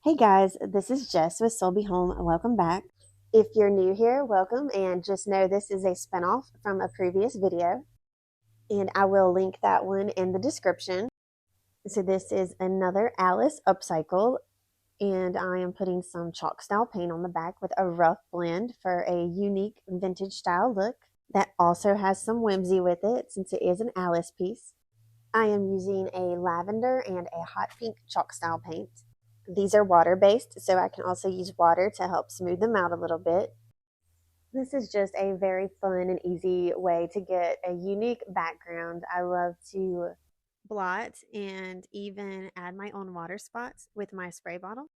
Hey guys, this is Jess with Solbee Home. Welcome back. If you're new here, welcome, and just know this is a spinoff from a previous video, and I will link that one in the description. So this is another Alice Upcycle, and I am putting some chalk style paint on the back with a rough blend for a unique vintage style look that also has some whimsy with it since it is an Alice piece. I am using a lavender and a hot pink chalk style paint. These are water based, so I can also use water to help smooth them out a little bit. This is just a very fun and easy way to get a unique background. I love to blot and even add my own water spots with my spray bottle.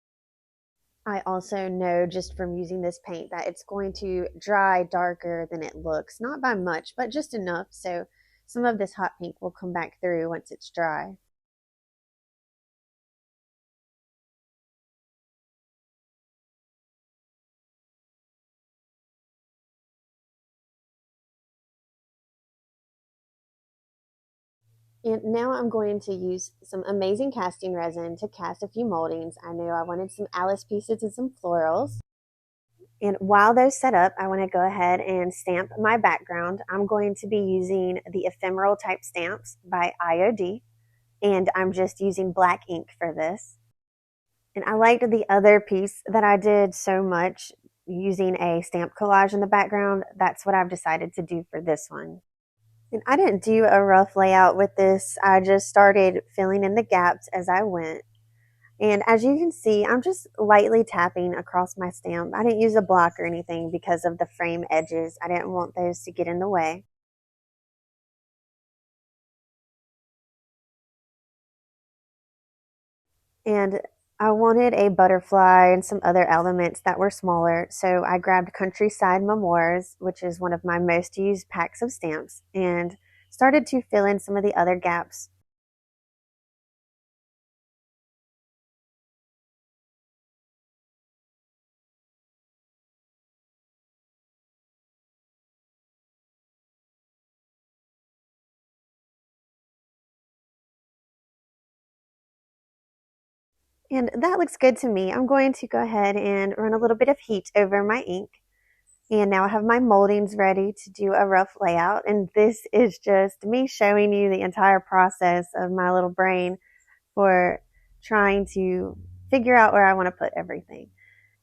I also know just from using this paint that it's going to dry darker than it looks, not by much, but just enough so some of this hot pink will come back through once it's dry. And now I'm going to use some amazing casting resin to cast a few moldings. I knew I wanted some Alice pieces and some florals. And while those set up, I want to go ahead and stamp my background. I'm going to be using the ephemeral type stamps by IOD, and I'm just using black ink for this. And I liked the other piece that I did so much using a stamp collage in the background. That's what I've decided to do for this one. And I didn't do a rough layout with this. I just started filling in the gaps as I went. And as you can see, I'm just lightly tapping across my stamp. I didn't use a block or anything because of the frame edges. I didn't want those to get in the way. And I wanted a butterfly and some other elements that were smaller, so I grabbed Countryside Memoirs, which is one of my most used packs of stamps, and started to fill in some of the other gaps. And that looks good to me. I'm going to go ahead and run a little bit of heat over my ink. And now I have my moldings ready to do a rough layout. And this is just me showing you the entire process of my little brain for trying to figure out where I want to put everything.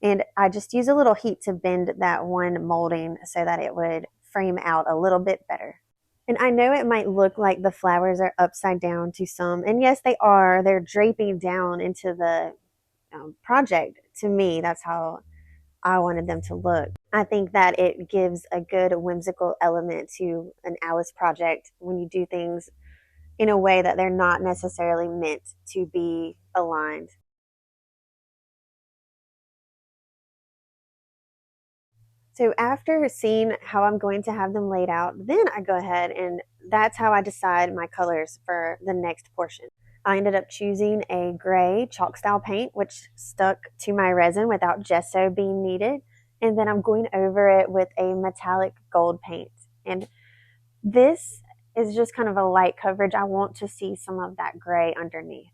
And I just use a little heat to bend that one molding so that it would frame out a little bit better. And I know it might look like the flowers are upside down to some, and yes, they are. They're draping down into the project. To me, that's how I wanted them to look. I think that it gives a good whimsical element to an Alice project when you do things in a way that they're not necessarily meant to be aligned. So after seeing how I'm going to have them laid out, then I go ahead and that's how I decide my colors for the next portion. I ended up choosing a gray chalk style paint, which stuck to my resin without gesso being needed. And then I'm going over it with a metallic gold paint. And this is just kind of a light coverage. I want to see some of that gray underneath.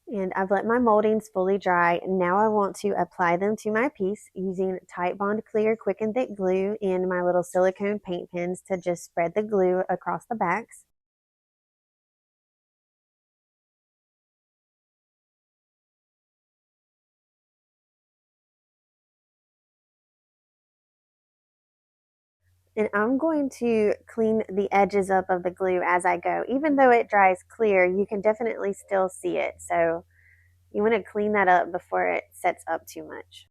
And I've let my moldings fully dry. Now I want to apply them to my piece using Titebond Clear Quick and Thick glue and my little silicone paint pens to just spread the glue across the backs. And I'm going to clean the edges up of the glue as I go. Even though it dries clear, you can definitely still see it. So you want to clean that up before it sets up too much.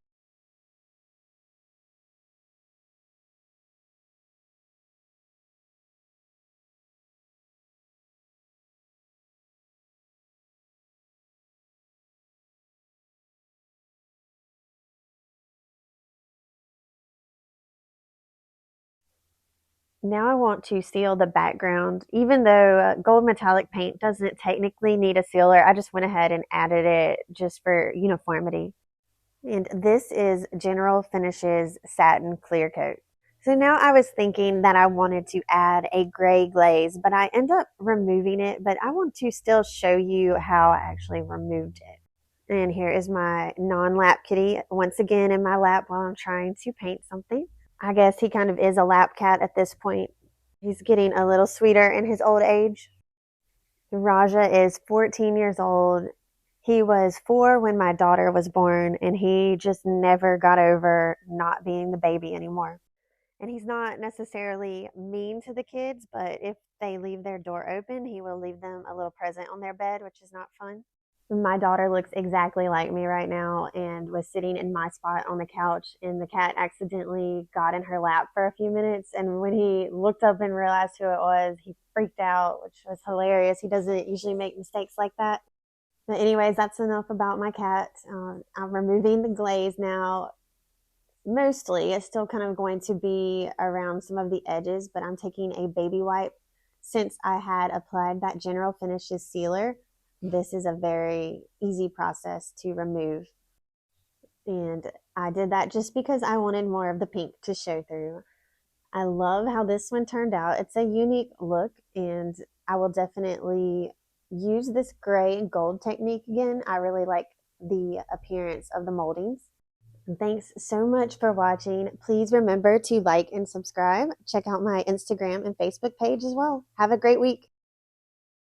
Now I want to seal the background. Even though gold metallic paint doesn't technically need a sealer, I just went ahead and added it just for uniformity. And this is General Finishes Satin Clear Coat. So now I was thinking that I wanted to add a gray glaze, but I end up removing it. But I want to still show you how I actually removed it. And here is my non-lap kitty once again in my lap while I'm trying to paint something. I guess he kind of is a lap cat at this point. He's getting a little sweeter in his old age. Raja is 14 years old. He was 4 when my daughter was born, and he just never got over not being the baby anymore. And he's not necessarily mean to the kids, but if they leave their door open, he will leave them a little present on their bed, which is not fun. My daughter looks exactly like me right now and was sitting in my spot on the couch, and the cat accidentally got in her lap for a few minutes. And when he looked up and realized who it was, he freaked out, which was hilarious. He doesn't usually make mistakes like that. But anyways, that's enough about my cat. I'm removing the glaze now. Mostly, it's still kind of going to be around some of the edges, but I'm taking a baby wipe. Since I had applied that General Finishes sealer, this is a very easy process to remove. And I did that just because I wanted more of the pink to show through. I love how this one turned out. It's a unique look, and I will definitely use this gray and gold technique again. I really like the appearance of the moldings. Thanks so much for watching. Please remember to like and subscribe. Check out my Instagram and Facebook page as well. Have a great week.